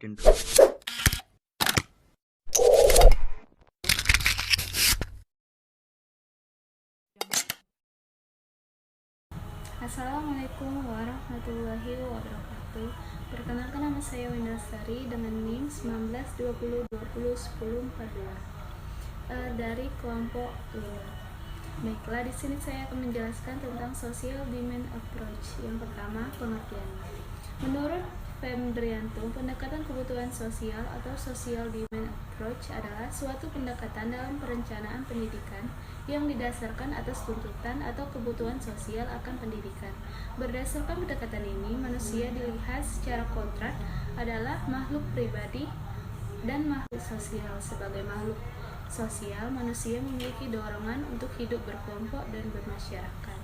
intro. Assalamualaikum warahmatullahi wabarakatuh. Perkenalkan, nama saya Windastari dengan NIM 1920201042 dari kelompok 5. Baiklah, di sini saya akan menjelaskan tentang social demand approach. Yang pertama, pengertiannya. Menurut Fendrianto, pendekatan kebutuhan sosial atau social demand approach adalah suatu pendekatan dalam perencanaan pendidikan yang didasarkan atas tuntutan atau kebutuhan sosial akan pendidikan. Berdasarkan pendekatan ini, manusia dilihat secara kontrak adalah makhluk pribadi dan makhluk sosial. Sebagai makhluk sosial, manusia memiliki dorongan untuk hidup berkelompok dan bermasyarakat.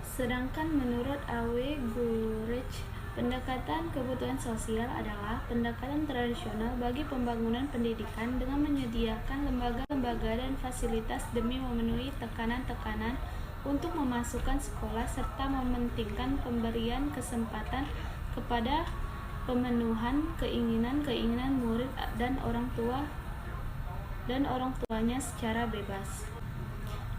Sedangkan menurut A.W. Gurech, pendekatan kebutuhan sosial adalah pendekatan tradisional bagi pembangunan pendidikan dengan menyediakan lembaga-lembaga dan fasilitas demi memenuhi tekanan-tekanan untuk memasukkan sekolah serta mementingkan pemberian kesempatan kepada pemenuhan keinginan-keinginan murid dan orang tuanya secara bebas.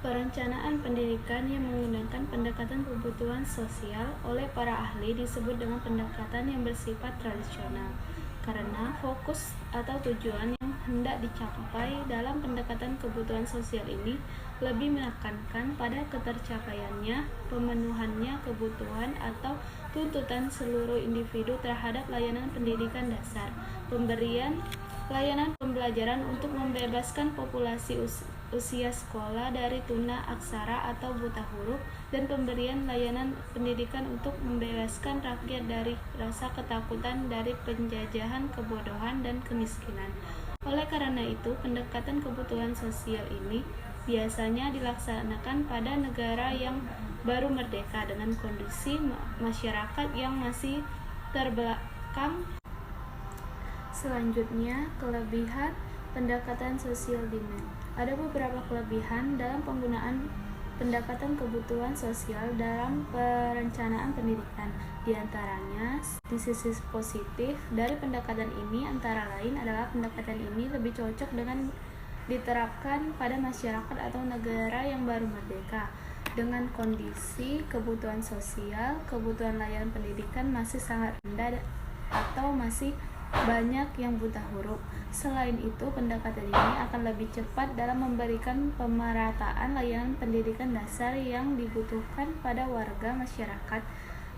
Perencanaan pendidikan yang menggunakan pendekatan kebutuhan sosial oleh para ahli disebut dengan pendekatan yang bersifat tradisional, karena fokus atau tujuan yang hendak dicapai dalam pendekatan kebutuhan sosial ini lebih menekankan pada ketercapaiannya, pemenuhannya kebutuhan atau tuntutan seluruh individu terhadap layanan pendidikan dasar, pemberian layanan pembelajaran untuk membebaskan populasi usia sekolah dari tuna aksara atau buta huruf, dan pemberian layanan pendidikan untuk membebaskan rakyat dari rasa ketakutan dari penjajahan, kebodohan, dan kemiskinan. Oleh karena itu, pendekatan kebutuhan sosial ini biasanya dilaksanakan pada negara yang baru merdeka dengan kondisi masyarakat yang masih terbelakang. Selanjutnya, kelebihan pendekatan social demand. Ada beberapa kelebihan dalam penggunaan pendekatan kebutuhan sosial dalam perencanaan pendidikan. Di antaranya, di sisi positif dari pendekatan ini antara lain adalah pendekatan ini lebih cocok dengan diterapkan pada masyarakat atau negara yang baru merdeka dengan kondisi kebutuhan sosial, kebutuhan layanan pendidikan masih sangat rendah atau masih banyak yang buta huruf. Selain itu, pendekatan ini akan lebih cepat dalam memberikan pemerataan layanan pendidikan dasar yang dibutuhkan pada warga masyarakat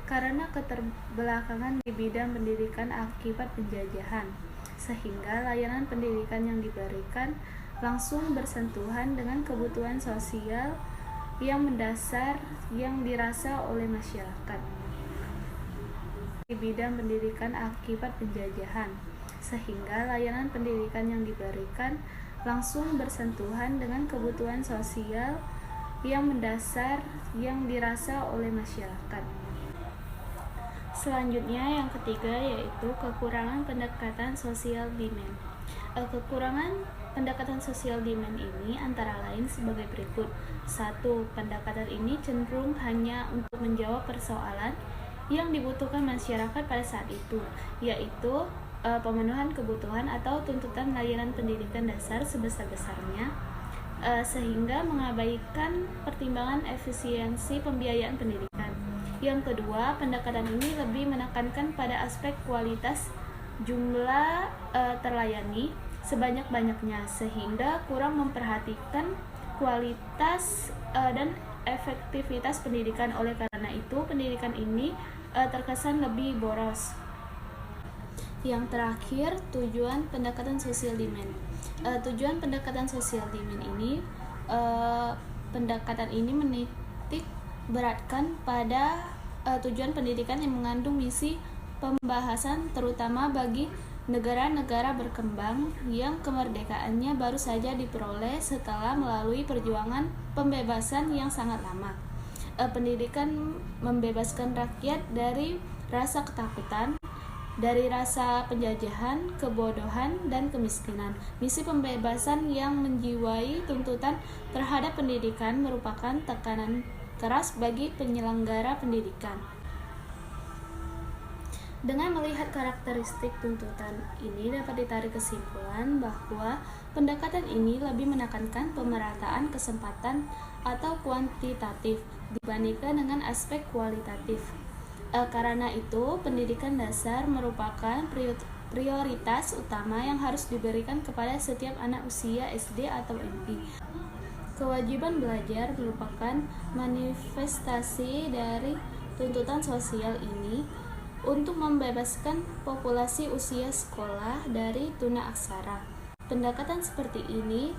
karena keterbelakangan di bidang pendidikan akibat penjajahan, sehingga layanan pendidikan yang diberikan langsung bersentuhan dengan kebutuhan sosial yang mendasar yang dirasa oleh masyarakat di bidang pendidikan akibat penjajahan, sehingga layanan pendidikan yang diberikan langsung bersentuhan dengan kebutuhan sosial yang mendasar yang dirasa oleh masyarakat. Selanjutnya, yang ketiga, yaitu kekurangan pendekatan social demand. Kekurangan pendekatan social demand ini antara lain sebagai berikut. 1. Pendekatan ini cenderung hanya untuk menjawab persoalan yang dibutuhkan masyarakat pada saat itu, yaitu pemenuhan kebutuhan atau tuntutan layanan pendidikan dasar sebesar-besarnya, sehingga mengabaikan pertimbangan efisiensi pembiayaan pendidikan. Yang kedua, pendekatan ini lebih menekankan pada aspek kualitas jumlah terlayani sebanyak-banyaknya, sehingga kurang memperhatikan kualitas dan efektivitas pendidikan. Oleh karena itu, pendidikan ini terkesan lebih boros. Yang terakhir, tujuan pendekatan social demand. Tujuan pendekatan social demand ini, pendekatan ini menitik beratkan pada tujuan pendidikan yang mengandung misi pembahasan terutama bagi negara-negara berkembang yang kemerdekaannya baru saja diperoleh setelah melalui perjuangan pembebasan yang sangat lama. Pendidikan membebaskan rakyat dari rasa ketakutan, dari rasa penjajahan, kebodohan, dan kemiskinan. Misi pembebasan yang menjiwai tuntutan terhadap pendidikan merupakan tekanan keras bagi penyelenggara pendidikan. Dengan melihat karakteristik tuntutan ini dapat ditarik kesimpulan bahwa pendekatan ini lebih menekankan pemerataan kesempatan atau kuantitatif dibandingkan dengan aspek kualitatif. Karena itu, pendidikan dasar merupakan prioritas utama yang harus diberikan kepada setiap anak usia SD atau MI. Kewajiban belajar merupakan manifestasi dari tuntutan sosial ini untuk membebaskan populasi usia sekolah dari tuna aksara. Pendekatan seperti ini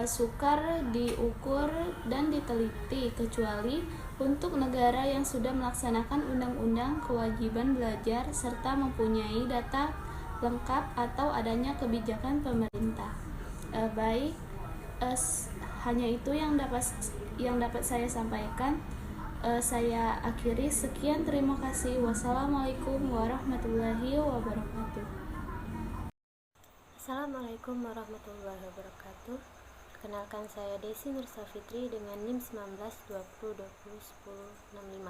sukar diukur dan diteliti kecuali untuk negara yang sudah melaksanakan undang-undang kewajiban belajar serta mempunyai data lengkap atau adanya kebijakan pemerintah. Hanya itu yang dapat saya sampaikan. Saya akhiri, sekian, terima kasih. Wassalamualaikum warahmatullahi wabarakatuh. Assalamualaikum warahmatullahi wabarakatuh. Kenalkan, saya Desi Nursa Fitri dengan NIM 1920201065.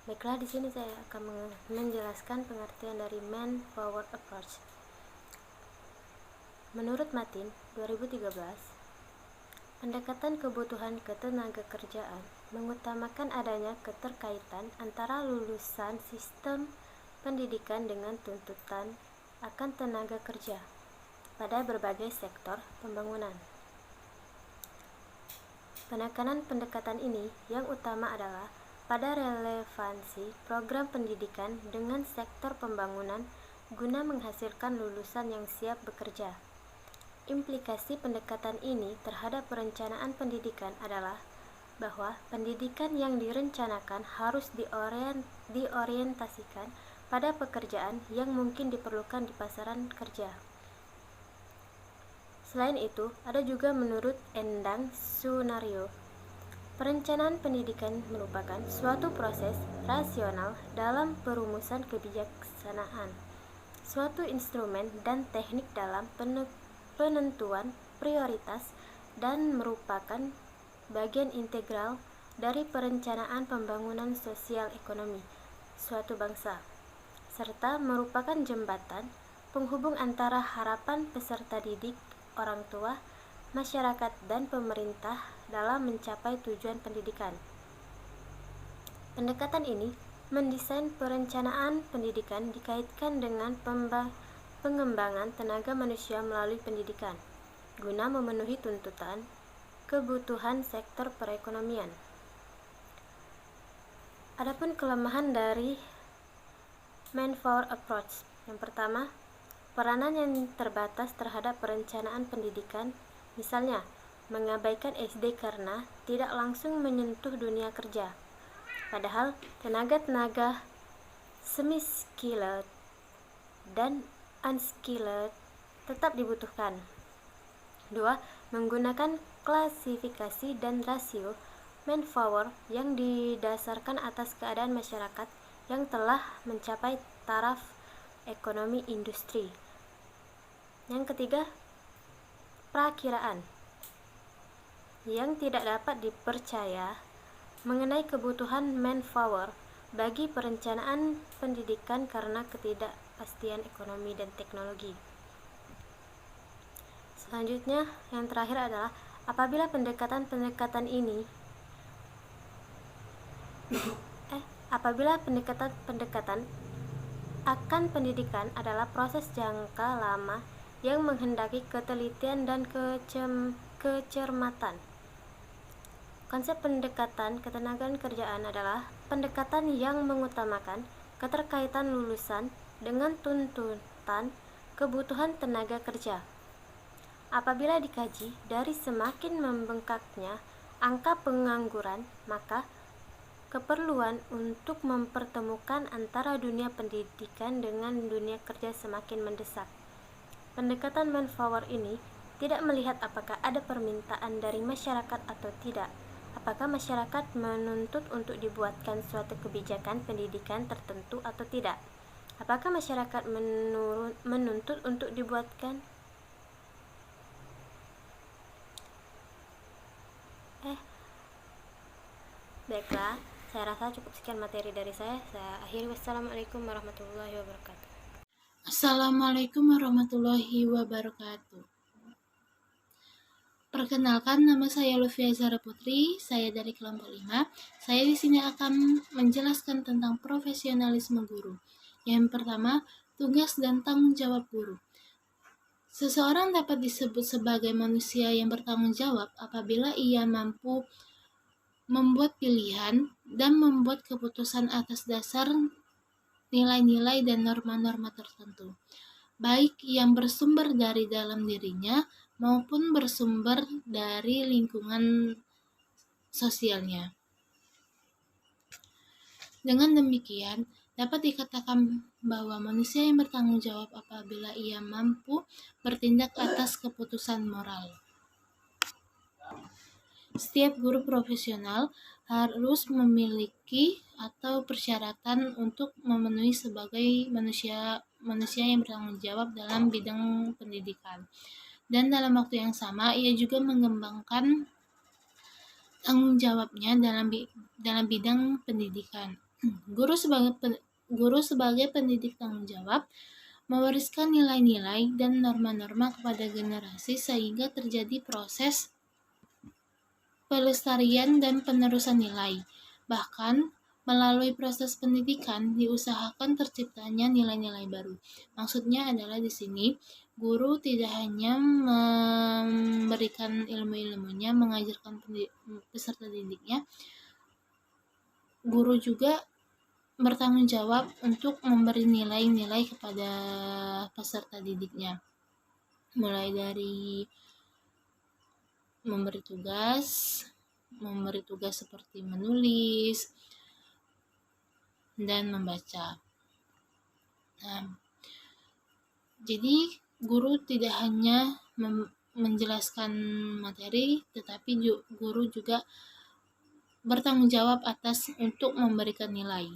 Baiklah, di sini saya akan menjelaskan pengertian dari Man-Power Approach. Menurut Matin 2013, pendekatan kebutuhan ketenagakerjaan mengutamakan adanya keterkaitan antara lulusan sistem pendidikan dengan tuntutan akan tenaga kerja pada berbagai sektor pembangunan. Penekanan pendekatan ini yang utama adalah pada relevansi program pendidikan dengan sektor pembangunan guna menghasilkan lulusan yang siap bekerja. Implikasi pendekatan ini terhadap perencanaan pendidikan adalah bahwa pendidikan yang direncanakan harus diorientasikan pada pekerjaan yang mungkin diperlukan di pasaran kerja. Selain itu, ada juga menurut Endang Sunario, perencanaan pendidikan merupakan suatu proses rasional dalam perumusan kebijaksanaan, suatu instrumen dan teknik dalam penentuan prioritas, dan merupakan bagian integral dari perencanaan pembangunan sosial ekonomi suatu bangsa, serta merupakan jembatan penghubung antara harapan peserta didik, orang tua, masyarakat, dan pemerintah dalam mencapai tujuan pendidikan. Pendekatan ini mendesain perencanaan pendidikan dikaitkan dengan pengembangan tenaga manusia melalui pendidikan, guna memenuhi tuntutan kebutuhan sektor perekonomian. Adapun kelemahan dari Man-Power Approach. Yang pertama, peranan yang terbatas terhadap perencanaan pendidikan, misalnya mengabaikan SD karena tidak langsung menyentuh dunia kerja, padahal tenaga-tenaga semi-skilled dan unskilled tetap dibutuhkan. 2. Menggunakan klasifikasi dan rasio manpower yang didasarkan atas keadaan masyarakat yang telah mencapai taraf ekonomi industri. Yang ketiga, prakiraan yang tidak dapat dipercaya mengenai kebutuhan manpower bagi perencanaan pendidikan karena ketidakpastian ekonomi dan teknologi. Selanjutnya, yang terakhir adalah apabila pendekatan akan pendidikan adalah proses jangka lama yang menghendaki ketelitian dan kecermatan. Konsep pendekatan ketenagakerjaan adalah pendekatan yang mengutamakan keterkaitan lulusan dengan tuntutan kebutuhan tenaga kerja. Apabila dikaji dari semakin membengkaknya angka pengangguran, maka keperluan untuk mempertemukan antara dunia pendidikan dengan dunia kerja semakin mendesak. Pendekatan manpower ini tidak melihat apakah ada permintaan dari masyarakat atau tidak, apakah masyarakat menuntut untuk dibuatkan suatu kebijakan pendidikan tertentu atau tidak, apakah masyarakat menuntut untuk dibuatkan Baiklah, Saya rasa cukup sekian materi dari saya akhiri. Wassalamualaikum warahmatullahi wabarakatuh. Assalamualaikum warahmatullahi wabarakatuh. Perkenalkan, nama saya Lufia Zara Putri, saya dari kelompok 5. Saya di sini akan menjelaskan tentang profesionalisme guru. Yang pertama, tugas dan tanggung jawab guru. Seseorang dapat disebut sebagai manusia yang bertanggung jawab apabila ia mampu membuat pilihan dan membuat keputusan atas dasar nilai-nilai dan norma-norma tertentu, baik yang bersumber dari dalam dirinya maupun bersumber dari lingkungan sosialnya. Dengan demikian, dapat dikatakan bahwa manusia yang bertanggung jawab apabila ia mampu bertindak atas keputusan moral. Setiap guru profesional harus memiliki atau persyaratan untuk memenuhi sebagai manusia yang bertanggung jawab dalam bidang pendidikan. Dan dalam waktu yang sama, ia juga mengembangkan tanggung jawabnya dalam bidang pendidikan. Guru sebagai pendidik tanggung jawab mewariskan nilai-nilai dan norma-norma kepada generasi sehingga terjadi proses pelestarian dan penerusan nilai. Bahkan melalui proses pendidikan diusahakan terciptanya nilai-nilai baru. Maksudnya adalah di sini guru tidak hanya memberikan ilmu-ilmunya, mengajarkan peserta didiknya, guru juga bertanggung jawab untuk memberi nilai-nilai kepada peserta didiknya, mulai dari memberi tugas seperti menulis dan membaca. Nah, jadi guru tidak hanya menjelaskan materi, tetapi guru juga bertanggung jawab atas untuk memberikan nilai.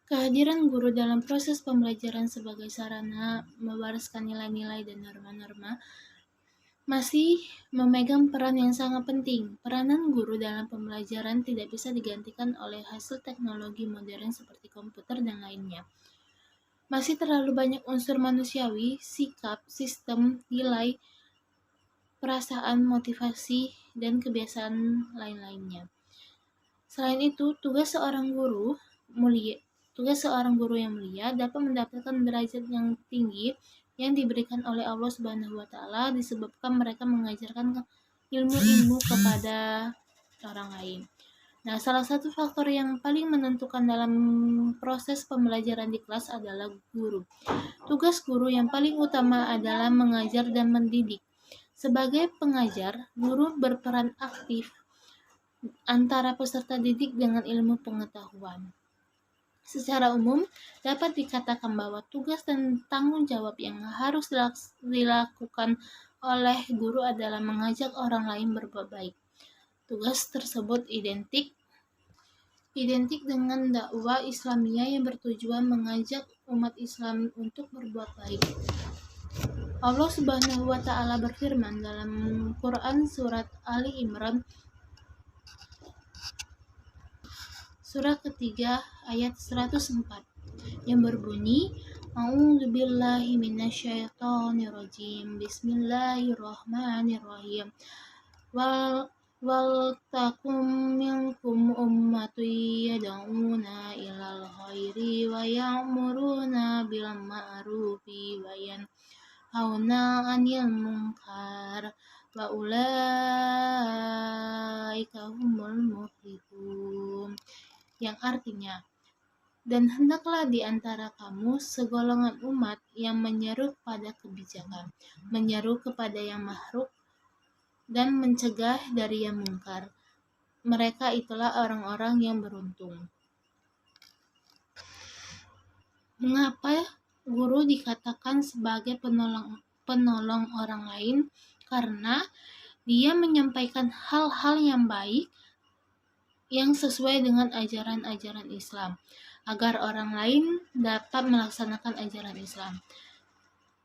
Kehadiran guru dalam proses pembelajaran sebagai sarana mewariskan nilai-nilai dan norma-norma masih memegang peran yang sangat penting. Peranan guru dalam pembelajaran tidak bisa digantikan oleh hasil teknologi modern seperti komputer dan lainnya. Masih terlalu banyak unsur manusiawi, sikap, sistem, nilai, perasaan, motivasi, dan kebiasaan lain-lainnya. Selain itu, tugas seorang guru yang mulia dapat mendapatkan derajat yang tinggi yang diberikan oleh Allah Subhanahu wa Ta'ala disebabkan mereka mengajarkan ilmu-ilmu kepada orang lain. Nah, salah satu faktor yang paling menentukan dalam proses pembelajaran di kelas adalah guru. Tugas guru yang paling utama adalah mengajar dan mendidik. Sebagai pengajar, guru berperan aktif antara peserta didik dengan ilmu pengetahuan. Secara umum, dapat dikatakan bahwa tugas dan tanggung jawab yang harus dilakukan oleh guru adalah mengajak orang lain berbuat baik. Tugas tersebut identik dengan dakwah Islamiyah yang bertujuan mengajak umat Islam untuk berbuat baik. Allah Subhanahu wa Ta'ala berfirman dalam Quran surat Ali Imran surah ketiga ayat 104 yang berbunyi, A'udzubillahi minasyaitonirrajim. Bismillahirrahmanirrahim. Wal takum minkum ummatun yad'una ilal khairi wa ya'muruna bil ma'rufi wa yanhauna 'anil munkar wa ulaika humul muflihun. Yang artinya, dan hendaklah di antara kamu segolongan umat yang menyeru kepada kebijakan, menyeru kepada yang makruh, dan mencegah dari yang mungkar. Mereka itulah orang-orang yang beruntung. Mengapa guru dikatakan sebagai penolong orang lain? Karena dia menyampaikan hal-hal yang baik yang sesuai dengan ajaran-ajaran Islam, agar orang lain dapat melaksanakan ajaran Islam.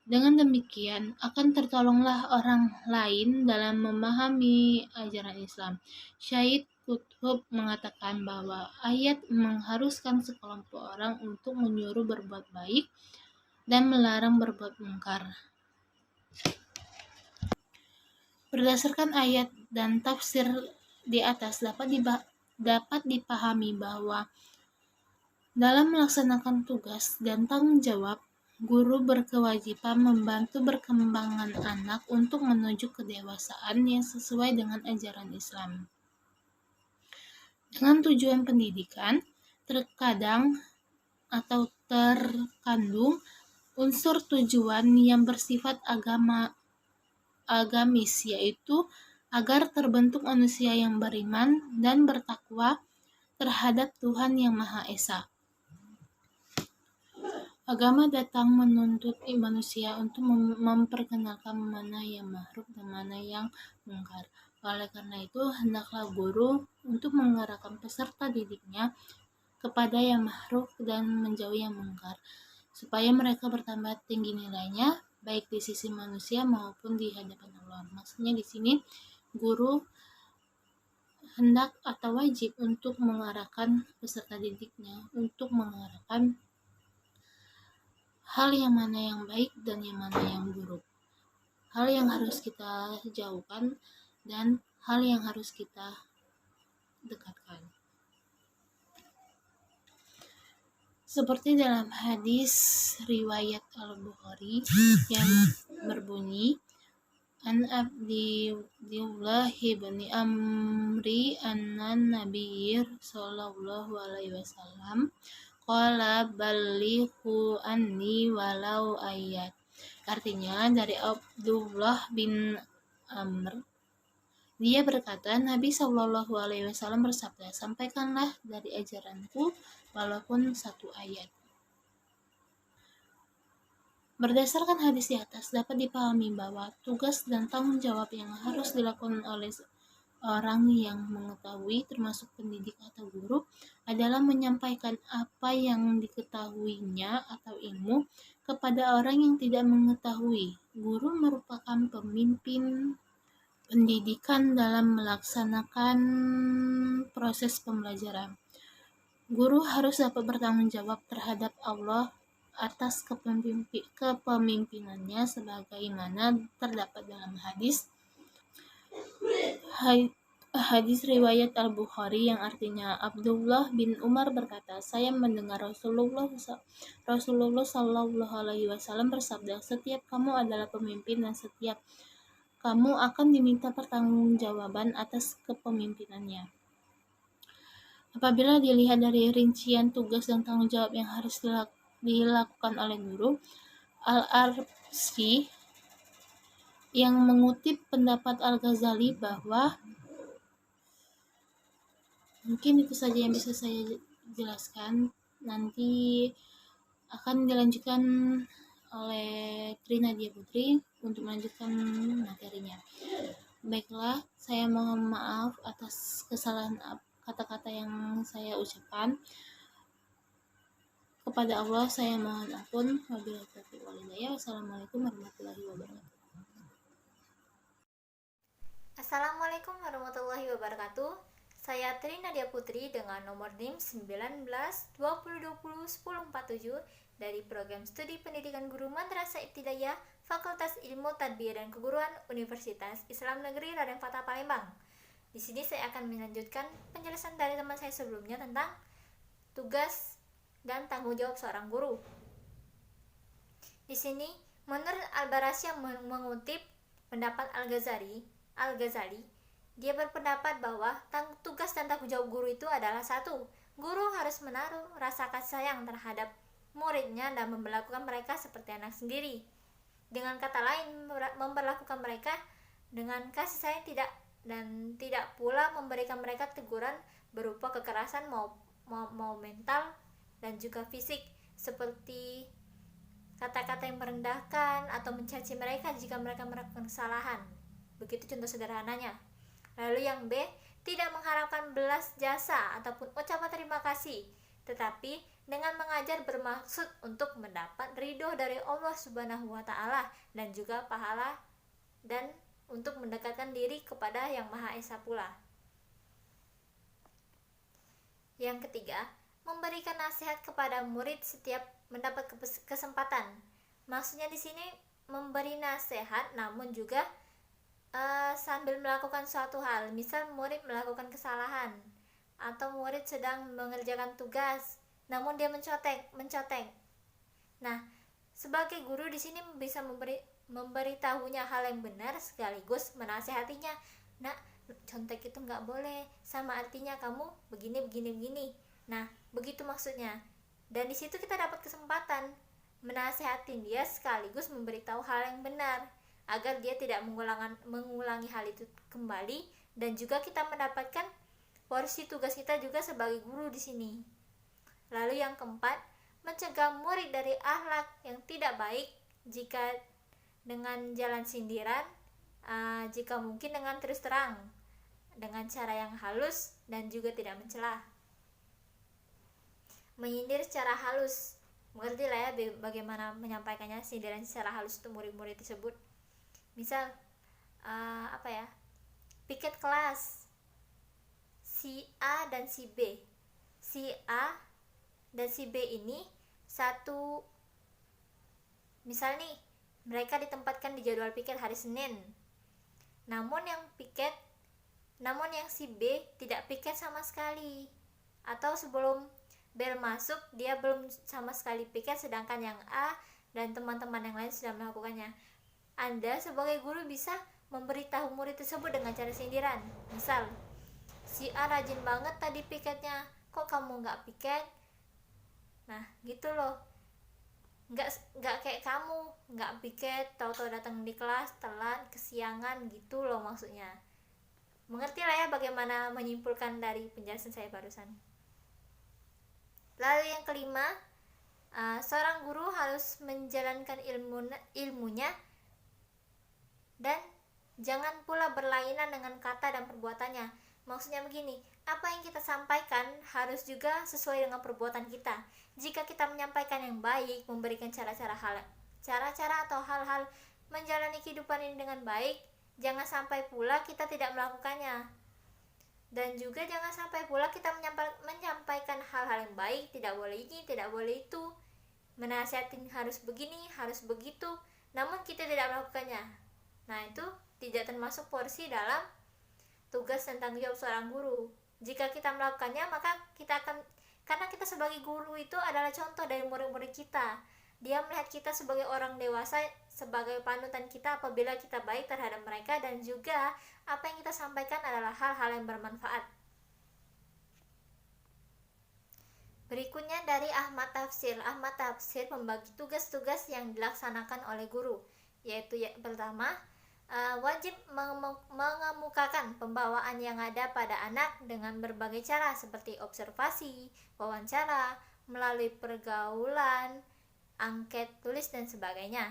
Dengan demikian, akan tertolonglah orang lain dalam memahami ajaran Islam. Syahid Qutb mengatakan bahwa ayat mengharuskan sekelompok orang untuk menyuruh berbuat baik dan melarang berbuat mungkar. Berdasarkan ayat dan tafsir di atas dapat dipahami bahwa dalam melaksanakan tugas dan tanggung jawab, guru berkewajiban membantu perkembangan anak untuk menuju kedewasaan yang sesuai dengan ajaran Islam. Dengan tujuan pendidikan, terkadang atau terkandung unsur tujuan yang bersifat agamis, yaitu agar terbentuk manusia yang beriman dan bertakwa terhadap Tuhan Yang Maha Esa. Agama datang menuntut manusia untuk memperkenalkan mana yang ma'ruf dan mana yang mungkar. Oleh karena itu, hendaklah guru untuk mengarahkan peserta didiknya kepada yang ma'ruf dan menjauhi yang mungkar, supaya mereka bertambah tinggi nilainya, baik di sisi manusia maupun di hadapan Allah. Maksudnya di sini, guru hendak atau wajib untuk mengarahkan peserta didiknya, untuk mengarahkan hal yang mana yang baik dan yang mana yang buruk, hal yang harus kita jauhkan dan hal yang harus kita dekatkan. Seperti dalam hadis riwayat Al-Bukhari yang berbunyi, An Abdillah bin Amri annan Nabiyyir sallallahu alaihi wasallam qala ballighu anni walau ayat. Artinya dari Abdullah bin Amr, dia berkata, Nabi Shallallahu Alaihi Wasallam bersabda, sampaikanlah dari ajaranku walaupun satu ayat. Berdasarkan hadis di atas, dapat dipahami bahwa tugas dan tanggung jawab yang harus dilakukan oleh orang yang mengetahui, termasuk pendidik atau guru, adalah menyampaikan apa yang diketahuinya atau ilmu kepada orang yang tidak mengetahui. Guru merupakan pemimpin pendidikan dalam melaksanakan proses pembelajaran. Guru harus dapat bertanggung jawab terhadap Allah atas kepemimpinannya sebagaimana terdapat dalam hadis riwayat Al-Bukhari yang artinya Abdullah bin Umar berkata, saya mendengar Rasulullah Sallallahu Alaihi Wasallam bersabda, setiap kamu adalah pemimpin dan setiap kamu akan diminta pertanggungjawaban atas kepemimpinannya. Apabila dilihat dari rincian tugas dan tanggung jawab yang harus dilakukan oleh guru, Al-Arsi yang mengutip pendapat Al-Ghazali bahwa mungkin itu saja yang bisa saya jelaskan. Nanti akan dilanjutkan oleh Tri Nadia Putri untuk melanjutkan materinya. Baiklah, saya mohon maaf atas kesalahan kata-kata yang saya ucapkan. Kepada Allah saya mohon ampun. Wabillahi taufiq wal hidayah. Wassalamualaikum warahmatullahi wabarakatuh. Assalamualaikum warahmatullahi wabarakatuh. Saya Tri Nadia Putri dengan nomor NIM 1920201047 dari Program Studi Pendidikan Guru Madrasah Ibtidaiyah Fakultas Ilmu Tarbiyah dan Keguruan Universitas Islam Negeri Raden Fatah Palembang. Di sini saya akan melanjutkan penjelasan dari teman saya sebelumnya tentang tugas dan tanggung jawab seorang guru. Di sini, menurut Al-Barasi yang mengutip pendapat Al-Ghazali, dia berpendapat bahwa tugas dan tanggung jawab guru itu adalah satu, guru harus menaruh rasa kasih sayang terhadap muridnya dan memperlakukan mereka seperti anak sendiri. Dengan kata lain, memperlakukan mereka dengan kasih sayang tidak pula memberikan mereka teguran berupa kekerasan mau mental dan juga fisik, seperti kata-kata yang merendahkan atau mencaci mereka jika mereka melakukan kesalahan. Begitu contoh sederhananya. Lalu yang B, tidak mengharapkan belas jasa ataupun ucapan terima kasih, tetapi dengan mengajar bermaksud untuk mendapat ridho dari Allah Subhanahu wa Ta'ala dan juga pahala dan untuk mendekatkan diri kepada Yang Maha Esa pula. Yang ketiga, memberikan nasihat kepada murid setiap mendapat kesempatan. Maksudnya di sini memberi nasihat namun juga sambil melakukan suatu hal. Misal murid melakukan kesalahan atau murid sedang mengerjakan tugas namun dia mencontek. Nah, sebagai guru di sini bisa memberitahunya hal yang benar sekaligus menasehatinya. Nah, contek itu nggak boleh, sama artinya kamu begini. Nah, begitu maksudnya. Dan di situ kita dapat kesempatan menasehatin dia sekaligus memberitahu hal yang benar agar dia tidak mengulangi hal itu kembali, dan juga kita mendapatkan porsi tugas kita juga sebagai guru di sini. Lalu yang keempat, mencegah murid dari akhlak yang tidak baik, jika dengan jalan sindiran, jika mungkin dengan terus terang, dengan cara yang halus dan juga tidak mencela. Menyindir secara halus, mengerti lah ya bagaimana menyampaikannya, sindiran secara halus untuk murid-murid tersebut. Misal piket kelas si A dan si B. Si A dan si B ini satu, misal nih mereka ditempatkan di jadwal piket hari Senin. Namun yang si B tidak piket sama sekali, atau sebelum bel masuk dia belum sama sekali piket, sedangkan yang A dan teman-teman yang lain sudah melakukannya. Anda sebagai guru bisa memberitahu murid tersebut dengan cara sindiran. Misal, si A rajin banget tadi piketnya, kok kamu nggak piket? Nah, gitu loh. Nggak kayak kamu, nggak piket, tahu-tahu datang di kelas telat, kesiangan, gitu loh maksudnya. Mengerti lah ya bagaimana menyimpulkan dari penjelasan saya barusan. Lalu yang kelima, seorang guru harus menjalankan ilmunya dan jangan pula berlainan dengan kata dan perbuatannya. Maksudnya begini, apa yang kita sampaikan harus juga sesuai dengan perbuatan kita. Jika kita menyampaikan yang baik, memberikan cara-cara atau hal-hal menjalani kehidupan ini dengan baik, jangan sampai pula kita tidak melakukannya. Dan juga jangan sampai pula kita menyampaikan hal-hal yang baik, tidak boleh ini, tidak boleh itu, menasihatin harus begini, harus begitu, namun kita tidak melakukannya. Nah, itu tidak termasuk porsi dalam tugas dan tanggung jawab seorang guru. Jika kita melakukannya, maka karena kita sebagai guru itu adalah contoh dari murid-murid kita. Dia melihat kita sebagai orang dewasa, sebagai panutan kita apabila kita baik terhadap mereka, dan juga apa yang kita sampaikan adalah hal-hal yang bermanfaat. Berikutnya dari Ahmad Tafsir. Ahmad Tafsir membagi tugas-tugas yang dilaksanakan oleh guru, yaitu pertama, wajib mengemukakan pembawaan yang ada pada anak dengan berbagai cara seperti observasi, wawancara, melalui pergaulan, angket tulis dan sebagainya.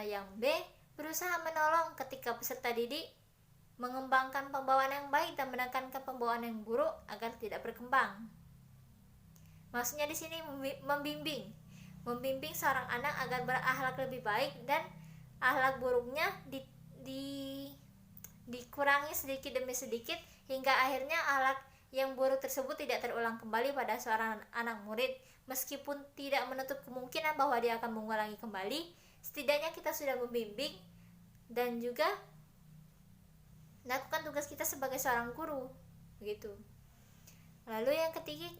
Yang B, berusaha menolong ketika peserta didik mengembangkan pembawaan yang baik dan menekankan pembawaan yang buruk agar tidak berkembang. Maksudnya di sini membimbing seorang anak agar berakhlak lebih baik dan akhlak buruknya dikurangi sedikit demi sedikit hingga akhirnya akhlak yang buruk tersebut tidak terulang kembali pada seorang anak murid. Meskipun tidak menutup kemungkinan bahwa dia akan mengulangi kembali, setidaknya kita sudah membimbing dan juga melakukan tugas kita sebagai seorang guru, begitu. Lalu yang ketiga,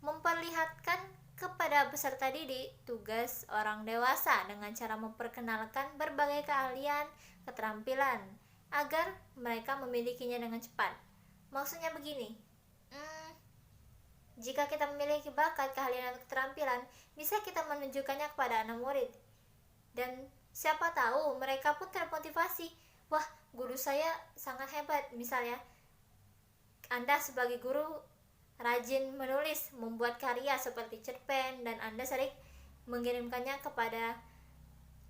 memperlihatkan kepada peserta didik tugas orang dewasa dengan cara memperkenalkan berbagai keahlian, keterampilan agar mereka memilikinya dengan cepat. Maksudnya begini, jika kita memiliki bakat, keahlian, atau keterampilan, bisa kita menunjukkannya kepada anak murid. Dan siapa tahu mereka pun termotivasi. Wah, guru saya sangat hebat. Misalnya, Anda sebagai guru rajin menulis, membuat karya seperti cerpen, dan Anda sering mengirimkannya kepada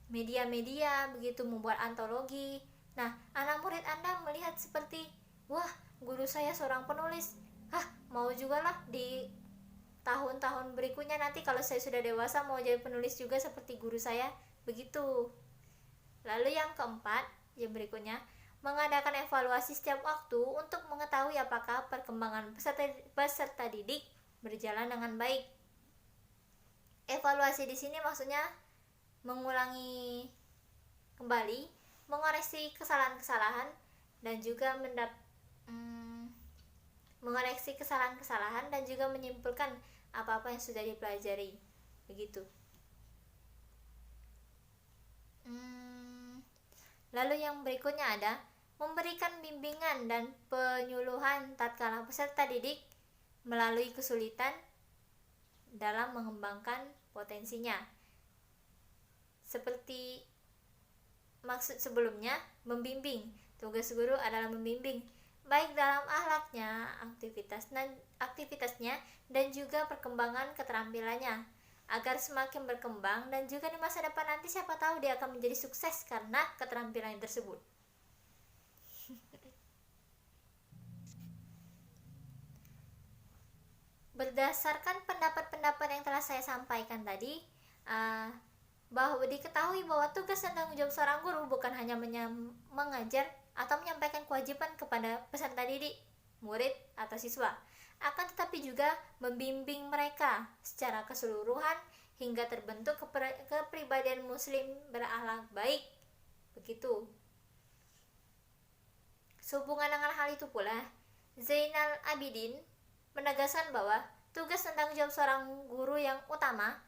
media-media, begitu, membuat antologi. Nah, anak murid Anda melihat seperti, wah, guru saya seorang penulis. Mau juga lah di tahun-tahun berikutnya nanti kalau saya sudah dewasa mau jadi penulis juga seperti guru saya, begitu. Lalu yang keempat, yang berikutnya, mengadakan evaluasi setiap waktu untuk mengetahui apakah perkembangan peserta didik berjalan dengan baik. Evaluasi di sini maksudnya mengulangi kembali, mengoreksi kesalahan-kesalahan dan juga mengoreksi kesalahan-kesalahan dan juga menyimpulkan apa-apa yang sudah dipelajari. Begitu. Lalu yang berikutnya ada memberikan bimbingan dan penyuluhan tatkala peserta didik melalui kesulitan dalam mengembangkan potensinya. Seperti maksud sebelumnya, membimbing. Tugas guru adalah membimbing, baik dalam akhlaknya, aktivitasnya, dan juga perkembangan keterampilannya, agar semakin berkembang dan juga di masa depan nanti siapa tahu dia akan menjadi sukses karena keterampilan tersebut. Berdasarkan pendapat-pendapat yang telah saya sampaikan tadi, bahwa diketahui bahwa tugas dan tanggung jawab seorang guru bukan hanya mengajar atau menyampaikan kewajiban kepada peserta didik, murid atau siswa, akan tetapi juga membimbing mereka secara keseluruhan hingga terbentuk kepribadian muslim berakhlak baik. Begitu. Sehubungan dengan hal itu pula, Zainal Abidin menegaskan bahwa tugas dan tanggung jawab seorang guru yang utama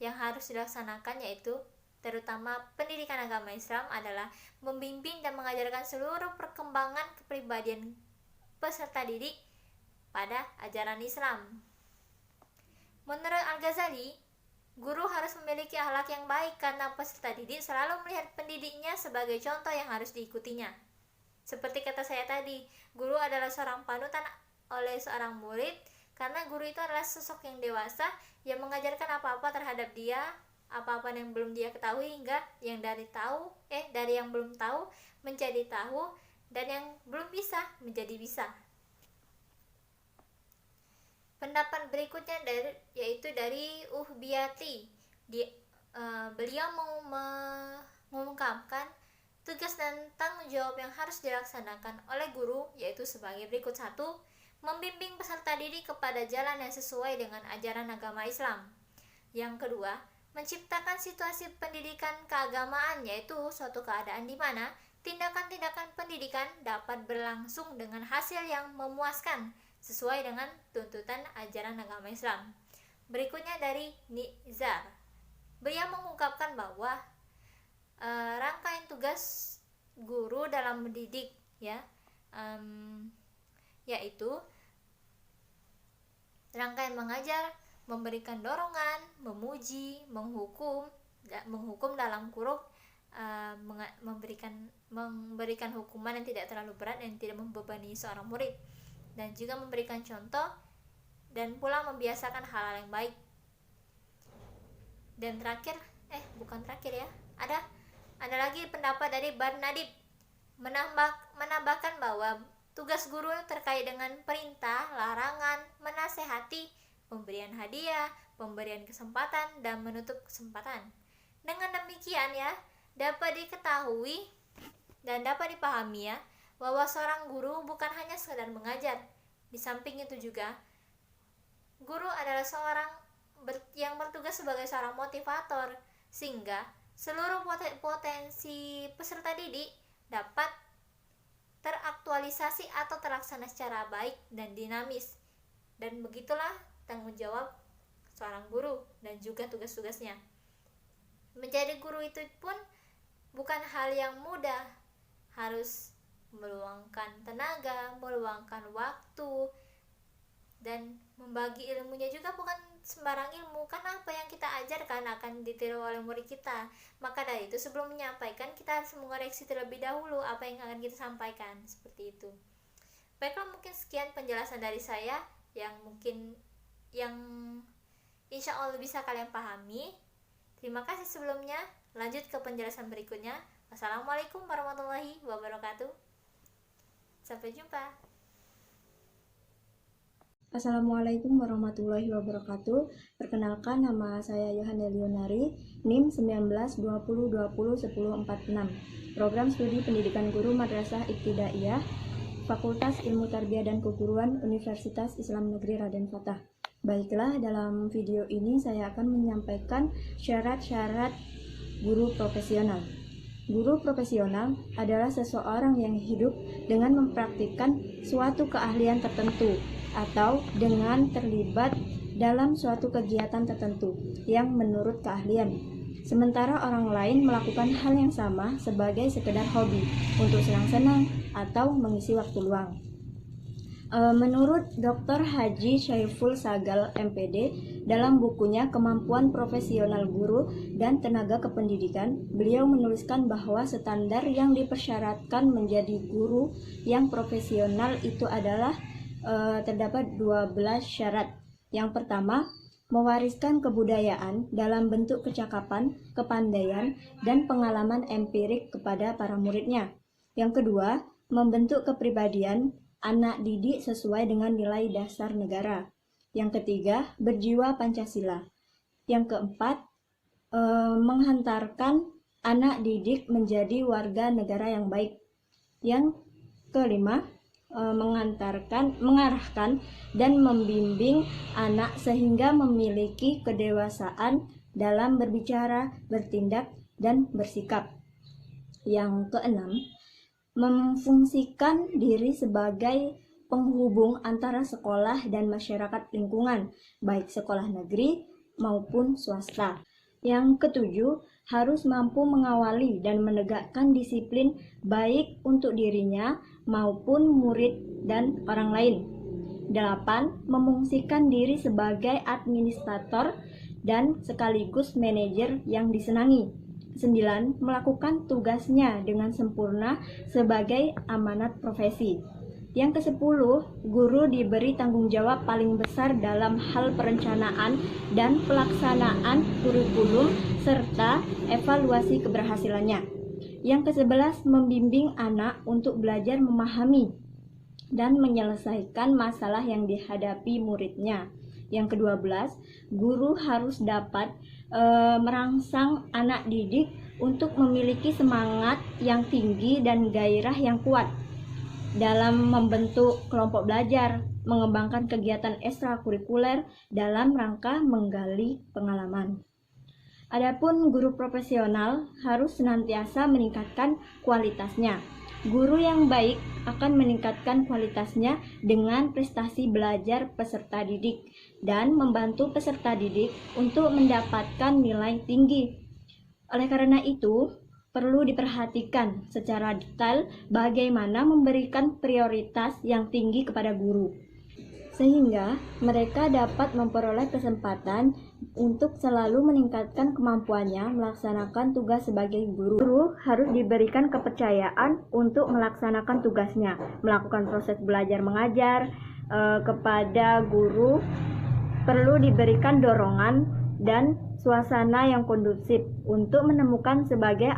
yang harus dilaksanakan yaitu terutama pendidikan agama Islam adalah membimbing dan mengajarkan seluruh perkembangan kepribadian peserta didik pada ajaran Islam. Menurut Al-Ghazali, guru harus memiliki akhlak yang baik karena peserta didik selalu melihat pendidiknya sebagai contoh yang harus diikutinya. Seperti kata saya tadi, guru adalah seorang panutan oleh seorang murid karena guru itu adalah sosok yang dewasa yang mengajarkan apa-apa terhadap dia, apa-apa yang belum dia ketahui hingga yang dari yang belum tahu menjadi tahu dan yang belum bisa menjadi bisa. Pendapat berikutnya yaitu dari Uhbiyati. Beliau mengungkapkan tugas dan tanggung jawab yang harus dilaksanakan oleh guru yaitu sebagai berikut: 1. Membimbing peserta didik kepada jalan yang sesuai dengan ajaran agama Islam. Yang kedua, menciptakan situasi pendidikan keagamaan yaitu suatu keadaan di mana tindakan-tindakan pendidikan dapat berlangsung dengan hasil yang memuaskan sesuai dengan tuntutan ajaran agama Islam. Berikutnya dari Nizar. Beliau mengungkapkan bahwa rangkaian tugas guru dalam mendidik yaitu rangkaian mengajar, memberikan dorongan, memuji, menghukum dalam kurung, memberikan hukuman yang tidak terlalu berat dan tidak membebani seorang murid, dan juga memberikan contoh dan pula membiasakan hal-hal yang baik. Dan ada lagi pendapat dari Barnadib menambahkan bahwa tugas guru terkait dengan perintah, larangan, menasehati, pemberian hadiah, pemberian kesempatan, dan menutup kesempatan. Dengan demikian dapat diketahui dan dapat dipahami bahwa seorang guru bukan hanya sekedar mengajar. Di samping itu juga, guru adalah seorang yang bertugas sebagai seorang motivator, sehingga seluruh potensi peserta didik dapat teraktualisasi atau terlaksana secara baik dan dinamis. Dan begitulah tanggung jawab seorang guru dan juga tugas-tugasnya. Menjadi guru itu pun bukan hal yang mudah, harus meluangkan tenaga, meluangkan waktu, dan membagi ilmunya juga bukan sembarang ilmu, karena apa yang kita ajarkan akan ditiru oleh murid kita. Maka dari itu sebelum menyampaikan kita harus mengoreksi terlebih dahulu apa yang akan kita sampaikan, seperti itu. Baiklah, mungkin sekian penjelasan dari saya yang insya Allah bisa kalian pahami. Terima kasih sebelumnya. Lanjut ke penjelasan berikutnya. Wassalamualaikum warahmatullahi wabarakatuh. Sampai jumpa. Assalamualaikum warahmatullahi wabarakatuh. Perkenalkan, nama saya Yohana Leonari, NIM 1920201046. Program Studi Pendidikan Guru Madrasah Ibtidaiyah, Fakultas Ilmu Tarbiyah dan Keguruan Universitas Islam Negeri Raden Fatah. Baiklah, dalam video ini saya akan menyampaikan syarat-syarat guru profesional. Guru profesional adalah seseorang yang hidup dengan mempraktikkan suatu keahlian tertentu atau dengan terlibat dalam suatu kegiatan tertentu yang menurut keahlian. Sementara orang lain melakukan hal yang sama sebagai sekedar hobi untuk senang-senang atau mengisi waktu luang. Menurut Dr. Haji Syaiful Sagal MPD, dalam bukunya Kemampuan Profesional Guru dan Tenaga Kependidikan, beliau menuliskan bahwa standar yang dipersyaratkan menjadi guru yang profesional itu adalah terdapat 12 syarat. Yang pertama, mewariskan kebudayaan dalam bentuk kecakapan, kepandaian, dan pengalaman empirik kepada para muridnya. Yang kedua, membentuk kepribadian anak didik sesuai dengan nilai dasar negara. Yang ketiga, berjiwa Pancasila. Yang keempat, menghantarkan anak didik menjadi warga negara yang baik. Yang kelima, mengarahkan dan membimbing anak sehingga memiliki kedewasaan dalam berbicara, bertindak, dan bersikap. Yang keenam, memfungsikan diri sebagai penghubung antara sekolah dan masyarakat lingkungan, baik sekolah negeri maupun swasta. Yang ketujuh, harus mampu mengawali dan menegakkan disiplin baik untuk dirinya maupun murid dan orang lain. 8. Memungsikan diri sebagai administrator dan sekaligus manajer yang disenangi. 9. Melakukan tugasnya dengan sempurna sebagai amanat profesi. Yang ke-10, guru diberi tanggung jawab paling besar dalam hal perencanaan dan pelaksanaan kurikulum serta evaluasi keberhasilannya. Yang ke-11, membimbing anak untuk belajar memahami dan menyelesaikan masalah yang dihadapi muridnya. Yang ke-12, guru harus dapat merangsang anak didik untuk memiliki semangat yang tinggi dan gairah yang kuat dalam membentuk kelompok belajar, mengembangkan kegiatan ekstrakurikuler dalam rangka menggali pengalaman. Adapun guru profesional harus senantiasa meningkatkan kualitasnya. Guru yang baik akan meningkatkan kualitasnya dengan prestasi belajar peserta didik dan membantu peserta didik untuk mendapatkan nilai tinggi. Oleh karena itu, perlu diperhatikan secara detail bagaimana memberikan prioritas yang tinggi kepada guru, sehingga mereka dapat memperoleh kesempatan untuk selalu meningkatkan kemampuannya melaksanakan tugas sebagai guru. Guru harus diberikan kepercayaan untuk melaksanakan tugasnya, melakukan proses belajar mengajar. Kepada guru perlu diberikan dorongan dan suasana yang kondusif untuk menemukan berbagai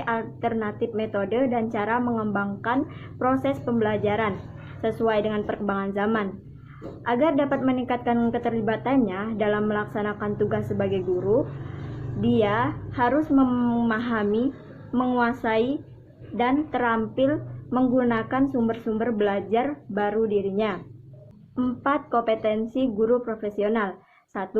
alternatif metode dan cara mengembangkan proses pembelajaran sesuai dengan perkembangan zaman. Agar dapat meningkatkan keterlibatannya dalam melaksanakan tugas sebagai guru, dia harus memahami, menguasai, dan terampil menggunakan sumber-sumber belajar baru dirinya. 4. Kompetensi guru profesional. 1.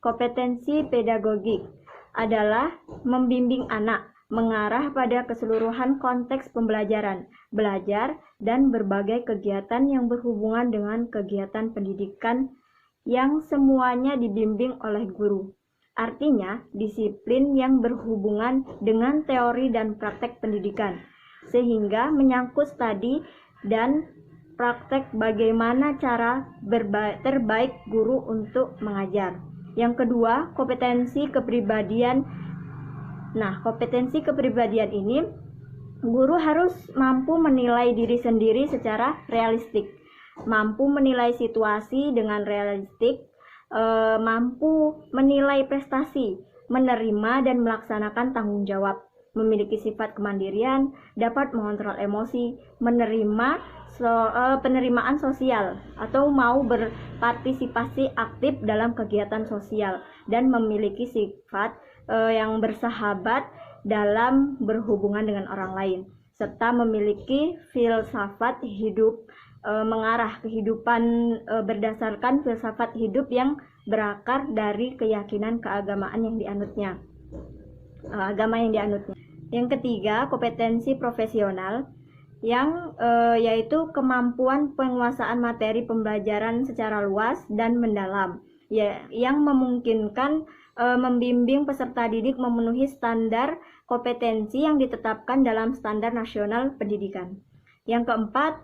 Kompetensi pedagogik adalah membimbing anak, mengarah pada keseluruhan konteks pembelajaran, belajar, dan berbagai kegiatan yang berhubungan dengan kegiatan pendidikan yang semuanya dibimbing oleh guru. Artinya, disiplin yang berhubungan dengan teori dan praktek pendidikan, sehingga menyangkut studi dan praktek bagaimana cara terbaik guru untuk mengajar. Yang kedua, kompetensi kepribadian. Nah, kompetensi kepribadian ini, guru harus mampu menilai diri sendiri secara realistik, mampu menilai situasi dengan realistik, mampu menilai prestasi, menerima dan melaksanakan tanggung jawab, memiliki sifat kemandirian, dapat mengontrol emosi, menerima penerimaan sosial atau mau berpartisipasi aktif dalam kegiatan sosial dan memiliki sifat yang bersahabat dalam berhubungan dengan orang lain, serta memiliki filsafat hidup mengarah kehidupan berdasarkan filsafat hidup yang berakar dari keyakinan keagamaan yang dianutnya. Agama yang dianutnya. Yang ketiga, kompetensi profesional yang yaitu kemampuan penguasaan materi pembelajaran secara luas dan mendalam, yang memungkinkan membimbing peserta didik memenuhi standar kompetensi yang ditetapkan dalam standar nasional pendidikan. Yang keempat,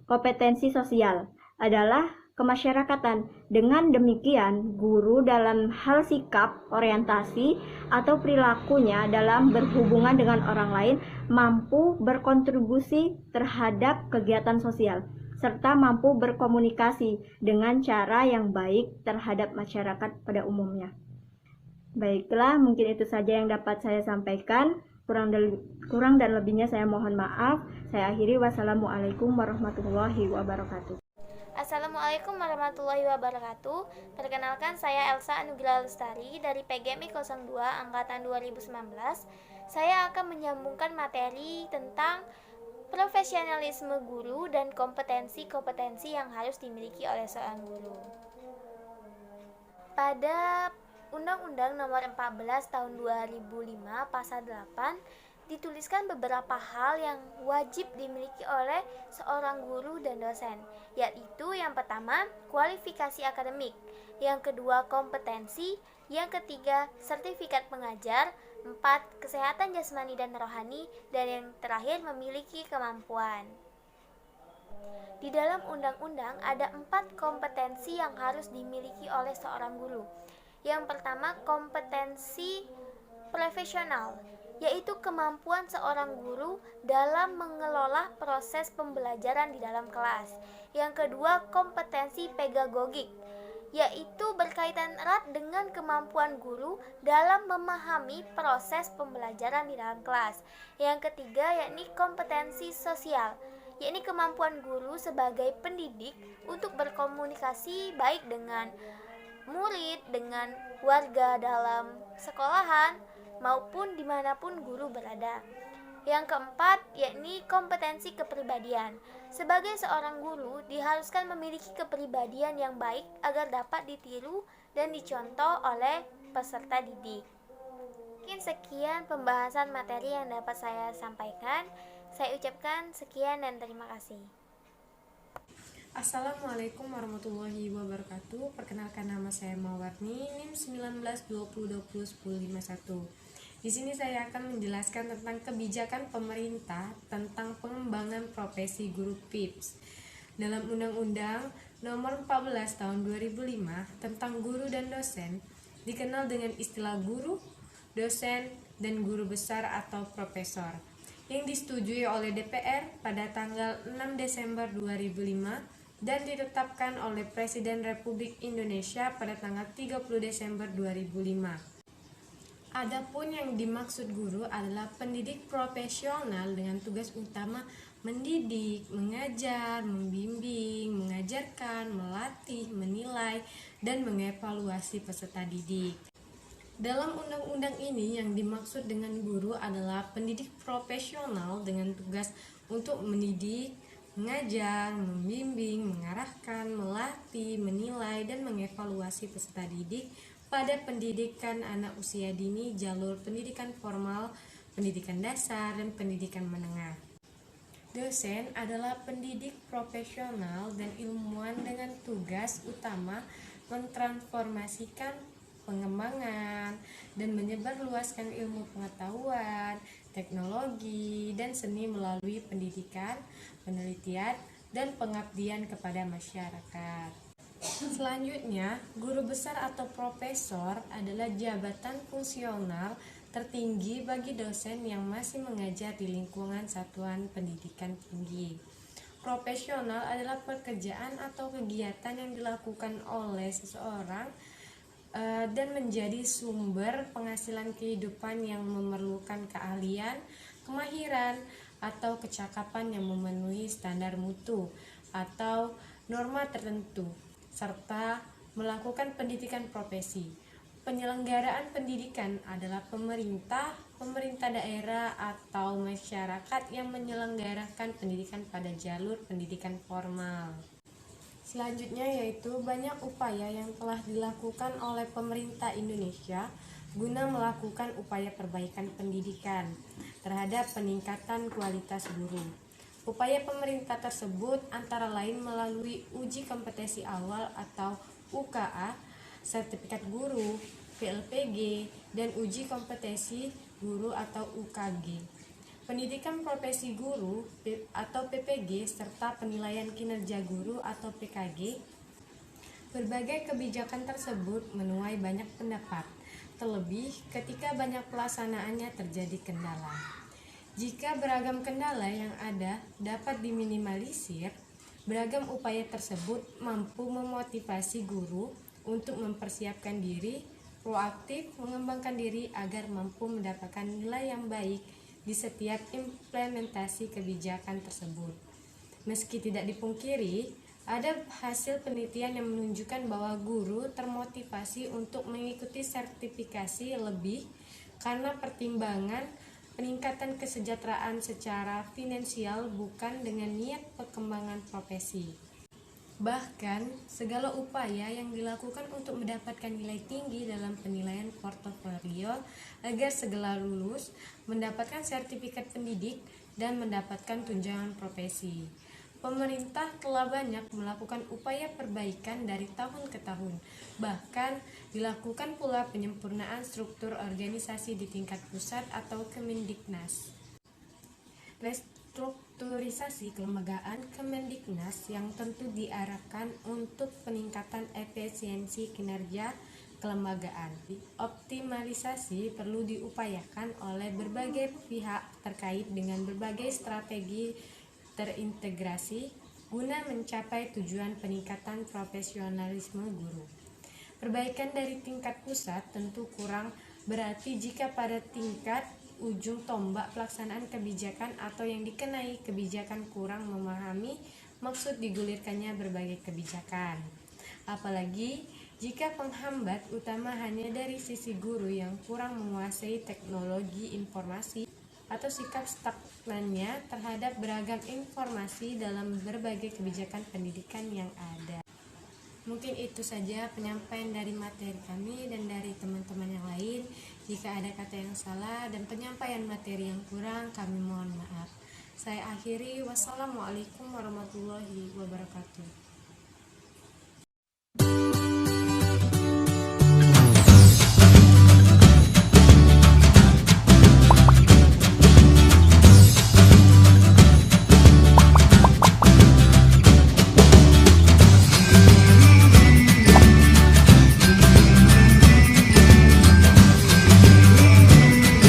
kompetensi sosial adalah kemasyarakatan. Dengan demikian, guru dalam hal sikap, orientasi, atau perilakunya dalam berhubungan dengan orang lain mampu berkontribusi terhadap kegiatan sosial, serta mampu berkomunikasi dengan cara yang baik terhadap masyarakat pada umumnya. Baiklah, mungkin itu saja yang dapat saya sampaikan. Kurang dan lebihnya saya mohon maaf. Saya akhiri. Wassalamualaikum warahmatullahi wabarakatuh. Assalamualaikum warahmatullahi wabarakatuh. Perkenalkan, saya Elsa Anugrah Lestari dari PGMI 02 Angkatan 2019. Saya akan menyambungkan materi tentang profesionalisme guru dan kompetensi-kompetensi yang harus dimiliki oleh seorang guru. Pada Undang-Undang Nomor 14 Tahun 2005 Pasal 8 dituliskan beberapa hal yang wajib dimiliki oleh seorang guru dan dosen, yaitu yang pertama, kualifikasi akademik, yang kedua, kompetensi, yang ketiga, sertifikat pengajar, 4, kesehatan jasmani dan rohani, dan yang terakhir, memiliki kemampuan. Di dalam undang-undang ada 4 kompetensi yang harus dimiliki oleh seorang guru. Yang pertama, kompetensi profesional, yaitu kemampuan seorang guru dalam mengelola proses pembelajaran di dalam kelas. Yang kedua, kompetensi pedagogik, yaitu berkaitan erat dengan kemampuan guru dalam memahami proses pembelajaran di dalam kelas. Yang ketiga, yakni kompetensi sosial, yakni kemampuan guru sebagai pendidik untuk berkomunikasi baik dengan murid, dengan warga dalam sekolahan, maupun dimanapun guru berada. Yang keempat, yakni kompetensi kepribadian. Sebagai seorang guru, diharuskan memiliki kepribadian yang baik agar dapat ditiru dan dicontoh oleh peserta didik. Mungkin sekian pembahasan materi yang dapat saya sampaikan. Saya ucapkan sekian dan terima kasih. Assalamualaikum warahmatullahi wabarakatuh. Perkenalkan, nama saya Mawarni, NIM 1920201051. Di sini saya akan menjelaskan tentang kebijakan pemerintah tentang pengembangan profesi guru PIPS. Dalam Undang-Undang Nomor 14 Tahun 2005 tentang guru dan dosen, dikenal dengan istilah guru, dosen, dan guru besar atau profesor, yang disetujui oleh DPR pada tanggal 6 Desember 2005 dan ditetapkan oleh Presiden Republik Indonesia pada tanggal 30 Desember 2005. Adapun yang dimaksud guru adalah pendidik profesional dengan tugas utama mendidik, mengajar, membimbing, mengajarkan, melatih, menilai, dan mengevaluasi peserta didik. Dalam undang-undang ini yang dimaksud dengan guru adalah pendidik profesional dengan tugas untuk mendidik, mengajar, membimbing, mengarahkan, melatih, menilai, dan mengevaluasi peserta didik pada pendidikan anak usia dini, jalur pendidikan formal, pendidikan dasar, dan pendidikan menengah. Dosen adalah pendidik profesional dan ilmuwan dengan tugas utama mentransformasikan pengembangan dan menyebarluaskan ilmu pengetahuan, teknologi, dan seni melalui pendidikan, penelitian, dan pengabdian kepada masyarakat. Selanjutnya, guru besar atau profesor adalah jabatan fungsional tertinggi bagi dosen yang masih mengajar di lingkungan satuan pendidikan tinggi. Profesional adalah pekerjaan atau kegiatan yang dilakukan oleh seseorang dan menjadi sumber penghasilan kehidupan yang memerlukan keahlian, kemahiran, atau kecakapan yang memenuhi standar mutu atau norma tertentu, serta melakukan pendidikan profesi. Penyelenggaraan pendidikan adalah pemerintah daerah, atau masyarakat yang menyelenggarakan pendidikan pada jalur pendidikan formal. Selanjutnya yaitu banyak upaya yang telah dilakukan oleh pemerintah Indonesia guna melakukan upaya perbaikan pendidikan terhadap peningkatan kualitas guru. Upaya pemerintah tersebut antara lain melalui uji kompetensi awal atau UKA, sertifikat guru, PLPG, dan uji kompetensi guru atau UKG. Pendidikan profesi guru atau PPG serta penilaian kinerja guru atau PKG. Berbagai kebijakan tersebut menuai banyak pendapat, terlebih ketika banyak pelaksanaannya terjadi kendala. Jika beragam kendala yang ada dapat diminimalisir, beragam upaya tersebut mampu memotivasi guru untuk mempersiapkan diri, proaktif mengembangkan diri agar mampu mendapatkan nilai yang baik di setiap implementasi kebijakan tersebut. Meski tidak dipungkiri, ada hasil penelitian yang menunjukkan bahwa guru termotivasi untuk mengikuti sertifikasi lebih karena pertimbangan peningkatan kesejahteraan secara finansial, bukan dengan niat perkembangan profesi. Bahkan, segala upaya yang dilakukan untuk mendapatkan nilai tinggi dalam penilaian portofolio agar segera lulus, mendapatkan sertifikat pendidik, dan mendapatkan tunjangan profesi. Pemerintah telah banyak melakukan upaya perbaikan dari tahun ke tahun. Bahkan, dilakukan pula penyempurnaan struktur organisasi di tingkat pusat atau Kemendiknas. Strukturisasi kelembagaan Kemendiknas yang tentu diarahkan untuk peningkatan efisiensi kinerja kelembagaan. Optimalisasi perlu diupayakan oleh berbagai pihak terkait dengan berbagai strategi terintegrasi guna mencapai tujuan peningkatan profesionalisme guru. Perbaikan dari tingkat pusat tentu kurang berarti jika pada tingkat ujung tombak pelaksanaan kebijakan atau yang dikenai kebijakan kurang memahami maksud digulirkannya berbagai kebijakan. Apalagi jika penghambat utama hanya dari sisi guru yang kurang menguasai teknologi informasi atau sikap stagnannya terhadap beragam informasi dalam berbagai kebijakan pendidikan yang ada. Mungkin itu saja penyampaian dari materi kami dan dari teman-teman yang lain. Jika ada kata yang salah dan penyampaian materi yang kurang, kami mohon maaf. Saya akhiri, wassalamualaikum warahmatullahi wabarakatuh.